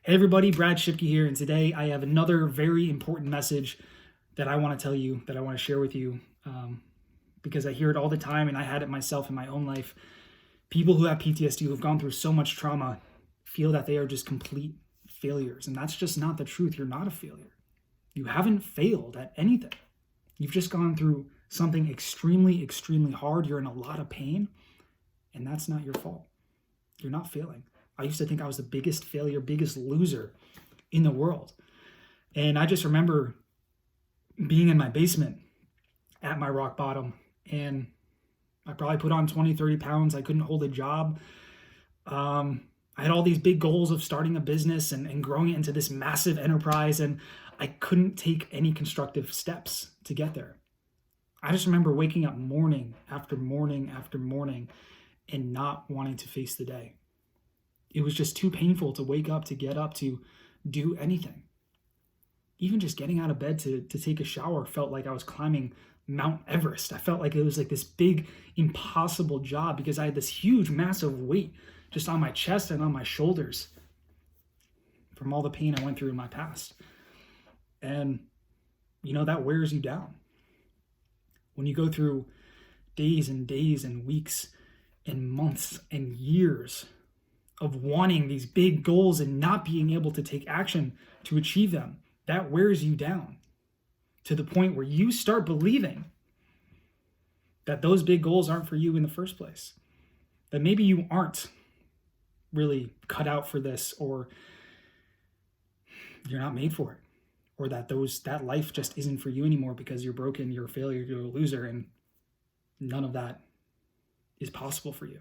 Hey everybody, Brad Shipke here, and today I have another very important message that I want to tell you, that I want to share with you, because I hear it all the time, and I had it myself in my own life. People who have PTSD, who have gone through so much trauma, feel that they are just complete failures, and that's just not the truth. You're not a failure. You haven't failed at anything. You've just gone through something extremely, extremely hard. You're in a lot of pain, and that's not your fault. You're not failing. I used to think I was the biggest failure, biggest loser in the world. And I just remember being in my basement at my rock bottom, and I probably put on 20, 30 pounds. I couldn't hold a job. I had all these big goals of starting a business and growing it into this massive enterprise, and I couldn't take any constructive steps to get there. I just remember waking up morning after morning after morning and not wanting to face the day. It was just too painful to wake up, to get up, to do anything. Even just getting out of bed to take a shower felt like I was climbing Mount Everest. I felt like it was like this big, impossible job because I had this huge, massive weight just on my chest and on my shoulders from all the pain I went through in my past. And, that wears you down. When you go through days and days and weeks and months and years of wanting these big goals and not being able to take action to achieve them, that wears you down to the point where you start believing that those big goals aren't for you in the first place. That maybe you aren't really cut out for this, or you're not made for it, or that life just isn't for you anymore because you're broken, you're a failure, you're a loser, and none of that is possible for you.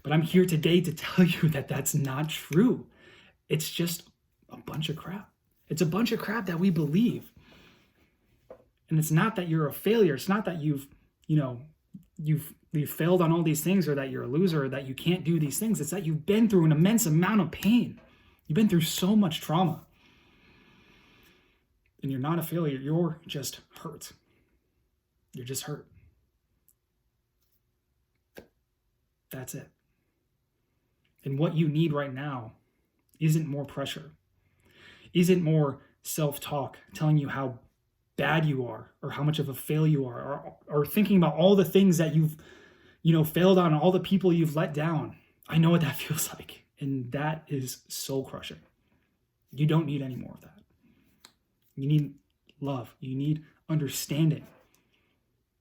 But I'm here today to tell you that that's not true. It's just a bunch of crap. It's a bunch of crap that we believe. And it's not that you're a failure. It's not that you've failed on all these things, or that you're a loser, or that you can't do these things. It's that you've been through an immense amount of pain. You've been through so much trauma. And you're not a failure. You're just hurt. You're just hurt. That's it. And what you need right now isn't more pressure, isn't more self-talk telling you how bad you are or how much of a failure you are, or thinking about all the things that you've failed on, all the people you've let down. I know what that feels like, and that is soul crushing. You don't need any more of that. You need love. You need understanding.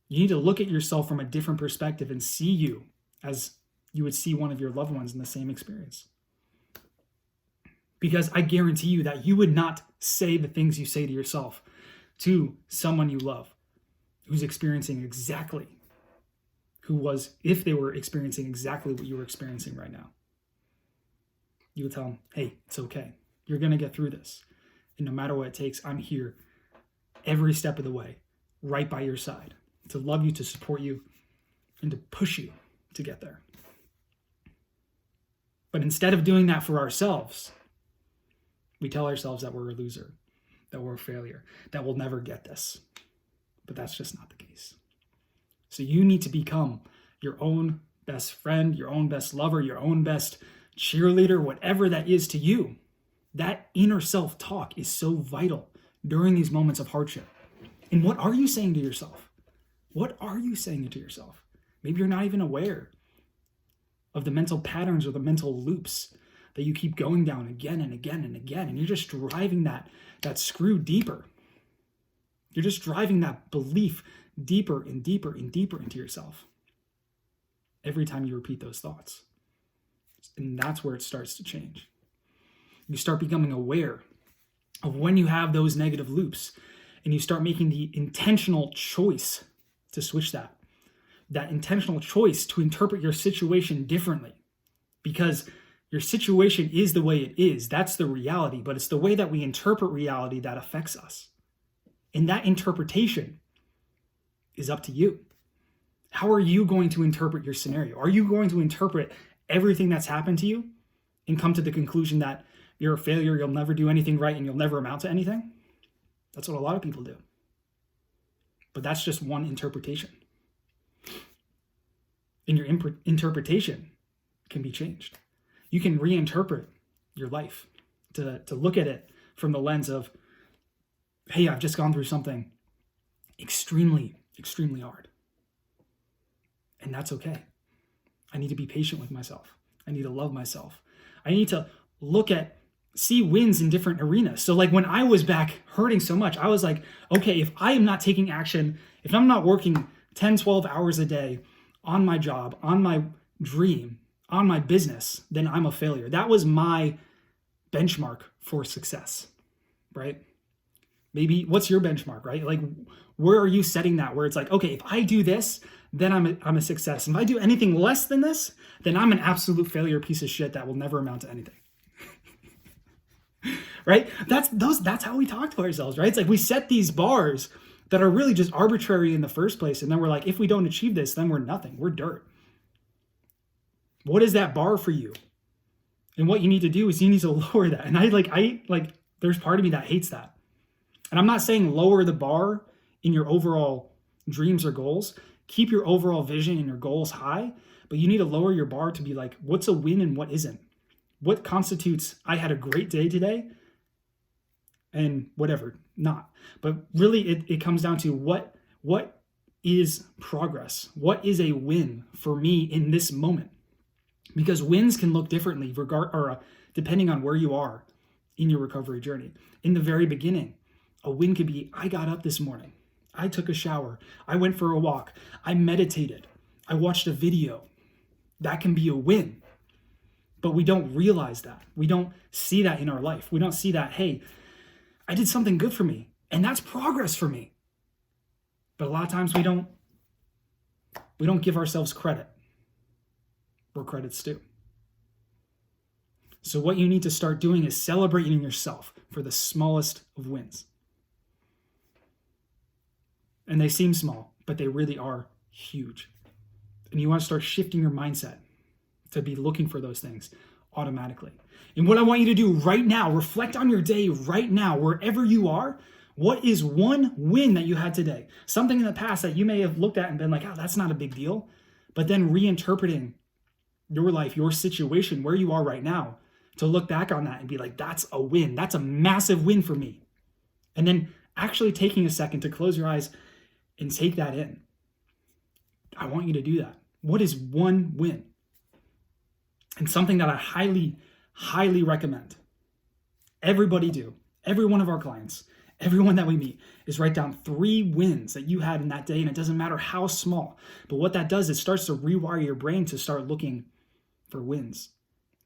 You need to look at yourself from a different perspective and see you as you would see one of your loved ones in the same experience. Because I guarantee you that you would not say the things you say to yourself to someone you love who's experiencing exactly if they were experiencing exactly what you were experiencing right now. You would tell them, hey, it's okay. You're going to get through this. And no matter what it takes, I'm here every step of the way, right by your side, to love you, to support you, and to push you to get there. But instead of doing that for ourselves, we tell ourselves that we're a loser, that we're a failure, that we'll never get this. But that's just not the case. So you need to become your own best friend, your own best lover, your own best cheerleader, whatever that is to you. That inner self-talk is so vital during these moments of hardship. And what are you saying to yourself? What are you saying to yourself? Maybe you're not even aware of the mental patterns or the mental loops that you keep going down again and again and again. And you're just driving that screw deeper. You're just driving that belief deeper and deeper and deeper into yourself every time you repeat those thoughts. And that's where it starts to change. You start becoming aware of when you have those negative loops, and you start making the intentional choice to switch that intentional choice to interpret your situation differently, because your situation is the way it is. That's the reality, but it's the way that we interpret reality that affects us. And that interpretation is up to you. How are you going to interpret your scenario? Are you going to interpret everything that's happened to you and come to the conclusion that you're a failure, you'll never do anything right, and you'll never amount to anything? That's what a lot of people do. But that's just one interpretation. And your interpretation can be changed. You can reinterpret your life, to look at it from the lens of, hey, I've just gone through something extremely, extremely hard. And that's okay. I need to be patient with myself. I need to love myself. I need to see wins in different arenas. So like when I was back hurting so much, I was like, okay, if I am not taking action, if I'm not working 10, 12 hours a day on my job, on my dream, on my business, then I'm a failure. That was my benchmark for success, right? Maybe what's your benchmark, right? Like, where are you setting that? Where it's like, okay, if I do this, then I'm a success. If I do anything less than this, then I'm an absolute failure piece of shit that will never amount to anything. Right? That's how we talk to ourselves, right? It's like we set these bars that are really just arbitrary in the first place. And then we're like, if we don't achieve this, then we're nothing. We're dirt. What is that bar for you? And what you need to do is you need to lower that. And I there's part of me that hates that. And I'm not saying lower the bar in your overall dreams or goals. Keep your overall vision and your goals high, but you need to lower your bar to be like, what's a win and what isn't? What constitutes, I had a great day today, and whatever, not. But really, it comes down to what is progress? What is a win for me in this moment? Because wins can look differently depending on where you are in your recovery journey. In the very beginning, a win could be, I got up this morning. I took a shower. I went for a walk. I meditated. I watched a video. That can be a win. But we don't realize that. We don't see that in our life. We don't see that, hey, I did something good for me. And that's progress for me. But a lot of times we don't give ourselves credit where credit's due. So what you need to start doing is celebrating yourself for the smallest of wins. And they seem small, but they really are huge. And you want to start shifting your mindset to be looking for those things automatically. And what I want you to do right now, reflect on your day right now, wherever you are. What is one win that you had today? Something in the past that you may have looked at and been like, oh, that's not a big deal. But then reinterpreting your life, your situation, where you are right now, to look back on that and be like, that's a win. That's a massive win for me. And then actually taking a second to close your eyes and take that in. I want you to do that. What is one win? And something that I highly, highly recommend everybody do, every one of our clients, everyone that we meet, is write down 3 wins that you had in that day. And it doesn't matter how small. But what that does, it starts to rewire your brain to start looking for wins,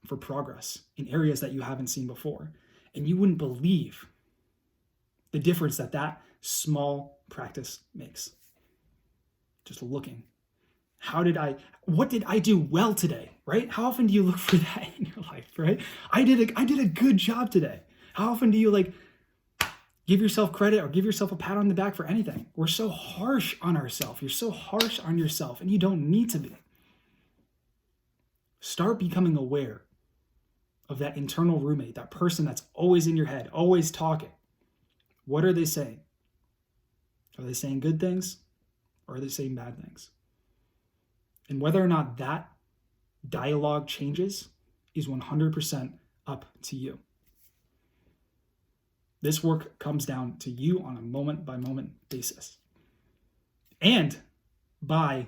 for progress in areas that you haven't seen before. And you wouldn't believe the difference that small practice makes. Just looking. What did I do well today, right? How often do you look for that in your life, right? I did a good job today. How often do you give yourself credit or give yourself a pat on the back for anything? We're so harsh on ourselves. You're so harsh on yourself, and you don't need to be. Start becoming aware of that internal roommate, that person that's always in your head, always talking. What are they saying? Are they saying good things or are they saying bad things? And whether or not that dialogue changes is 100% up to you. This work comes down to you on a moment-by-moment basis. And by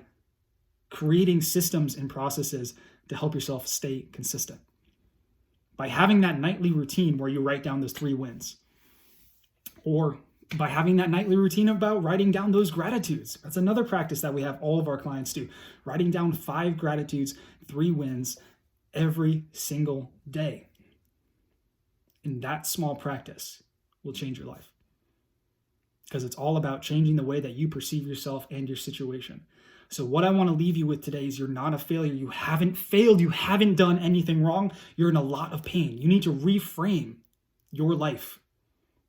creating systems and processes to help yourself stay consistent. By having that nightly routine where you write down those 3 wins. Or by having that nightly routine about writing down those gratitudes. That's another practice that we have all of our clients do. Writing down 5 gratitudes, 3 wins every single day. And that small practice will change your life. Because it's all about changing the way that you perceive yourself and your situation. So what I want to leave you with today is you're not a failure. You haven't failed. You haven't done anything wrong. You're in a lot of pain. You need to reframe your life.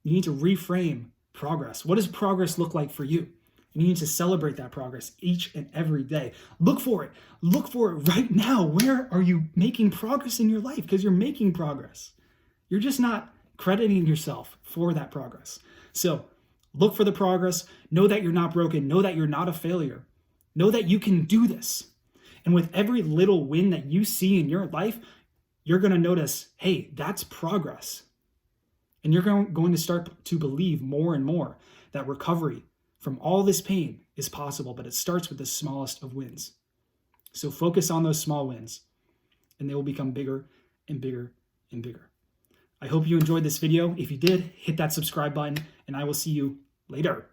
You need to reframe progress. What does progress look like for you? You need to celebrate that progress each and every day. Look for it. Look for it right now. Where are you making progress in your life? Because you're making progress. You're just not crediting yourself for that progress. So look for the progress. Know that you're not broken. Know that you're not a failure. Know that you can do this. And with every little win that you see in your life, you're going to notice, hey, that's progress. And you're going to start to believe more and more that recovery from all this pain is possible, but it starts with the smallest of wins. So focus on those small wins, and they will become bigger and bigger and bigger. I hope you enjoyed this video. If you did, hit that subscribe button, and I will see you later.